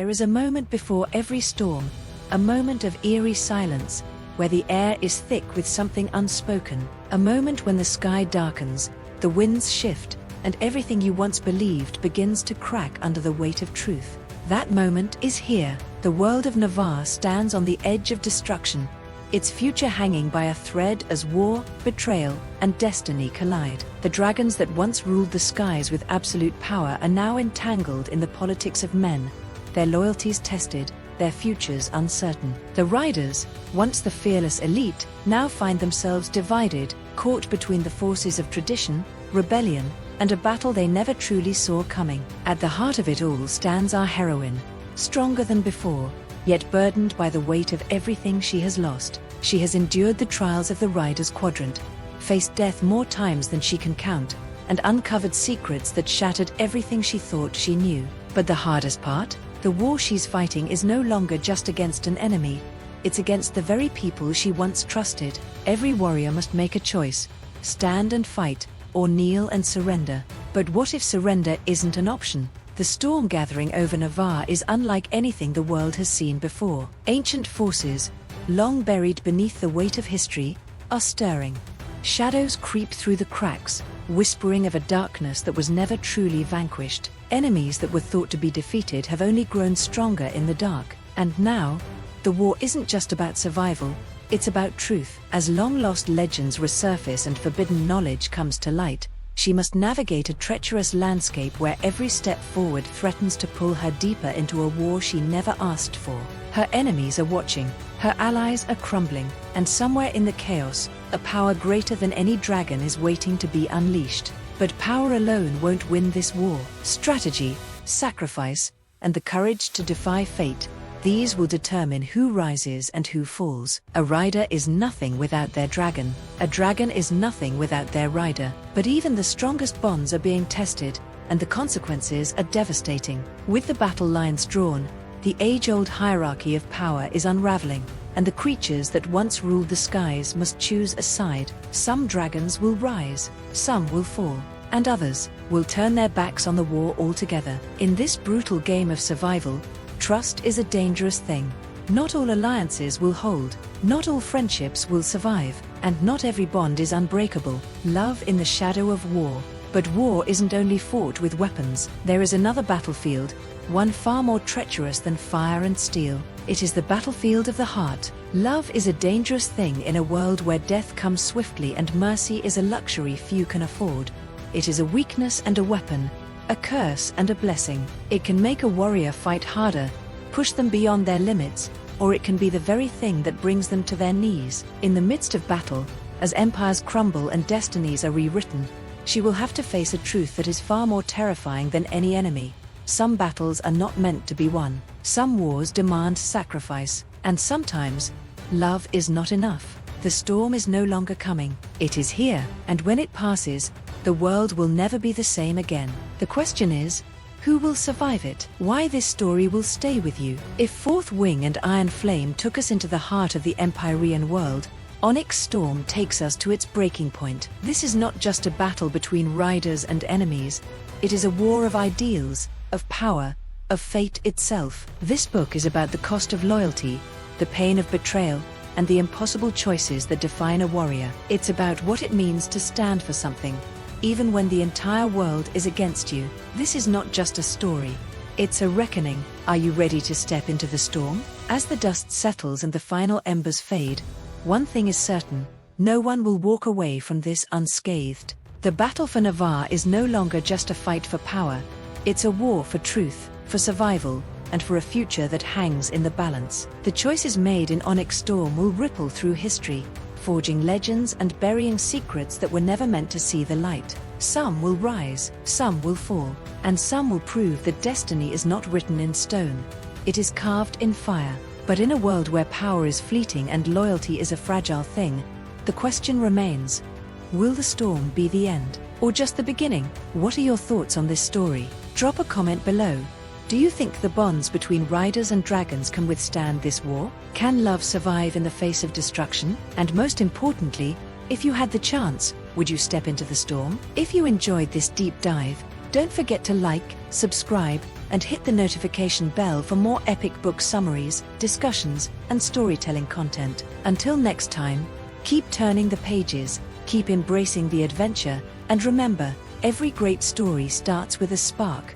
There is a moment before every storm, a moment of eerie silence, where the air is thick with something unspoken, a moment when the sky darkens, the winds shift, and everything you once believed begins to crack under the weight of truth. That moment is here. The world of Navarre stands on the edge of destruction, its future hanging by a thread as war, betrayal, and destiny collide. The dragons that once ruled the skies with absolute power are now entangled in the politics of men, their loyalties tested, their futures uncertain. The riders, once the fearless elite, now find themselves divided, caught between the forces of tradition, rebellion, and a battle they never truly saw coming. At the heart of it all stands our heroine, stronger than before, yet burdened by the weight of everything she has lost. She has endured the trials of the Riders' Quadrant, faced death more times than she can count, and uncovered secrets that shattered everything she thought she knew. But the hardest part? The war she's fighting is no longer just against an enemy, it's against the very people she once trusted. Every warrior must make a choice: stand and fight, or kneel and surrender. But what if surrender isn't an option? The storm gathering over Navarre is unlike anything the world has seen before. Ancient forces, long buried beneath the weight of history, are stirring. Shadows creep through the cracks, whispering of a darkness that was never truly vanquished. Enemies that were thought to be defeated have only grown stronger in the dark. And now, the war isn't just about survival, it's about truth. As long-lost legends resurface and forbidden knowledge comes to light, she must navigate a treacherous landscape where every step forward threatens to pull her deeper into a war she never asked for. Her enemies are watching, her allies are crumbling, and somewhere in the chaos, a power greater than any dragon is waiting to be unleashed. But power alone won't win this war. Strategy, sacrifice, and the courage to defy fate, these will determine who rises and who falls. A rider is nothing without their dragon. A dragon is nothing without their rider. But even the strongest bonds are being tested, and the consequences are devastating. With the battle lines drawn, the age-old hierarchy of power is unraveling, and the creatures that once ruled the skies must choose a side. Some dragons will rise, some will fall, and others will turn their backs on the war altogether. In this brutal game of survival, trust is a dangerous thing. Not all alliances will hold, not all friendships will survive, and not every bond is unbreakable. Love in the shadow of war. But war isn't only fought with weapons. There is another battlefield, one far more treacherous than fire and steel. It is the battlefield of the heart. Love is a dangerous thing in a world where death comes swiftly and mercy is a luxury few can afford. It is a weakness and a weapon, a curse and a blessing. It can make a warrior fight harder, push them beyond their limits, or it can be the very thing that brings them to their knees. In the midst of battle, as empires crumble and destinies are rewritten, she will have to face a truth that is far more terrifying than any enemy. Some battles are not meant to be won. Some wars demand sacrifice, and sometimes, love is not enough. The storm is no longer coming. It is here, and when it passes, the world will never be the same again. The question is, who will survive it? Why this story will stay with you. If Fourth Wing and Iron Flame took us into the heart of the Empyrean world, Onyx Storm takes us to its breaking point. This is not just a battle between riders and enemies, it is a war of ideals, of power, of fate itself. This book is about the cost of loyalty, the pain of betrayal, and the impossible choices that define a warrior. It's about what it means to stand for something, even when the entire world is against you. This is not just a story, it's a reckoning. Are you ready to step into the storm? As the dust settles and the final embers fade, one thing is certain: no one will walk away from this unscathed. The battle for Navarre is no longer just a fight for power, it's a war for truth, for survival, and for a future that hangs in the balance. The choices made in Onyx Storm will ripple through history, forging legends and burying secrets that were never meant to see the light. Some will rise, some will fall, and some will prove that destiny is not written in stone. It is carved in fire. But in a world where power is fleeting and loyalty is a fragile thing, the question remains: will the storm be the end, or just the beginning? What are your thoughts on this story? Drop a comment below. Do you think the bonds between riders and dragons can withstand this war? Can love survive in the face of destruction? And most importantly, if you had the chance, would you step into the storm? If you enjoyed this deep dive, don't forget to like, subscribe, and hit the notification bell for more epic book summaries, discussions, and storytelling content. Until next time, keep turning the pages, keep embracing the adventure, and remember, every great story starts with a spark.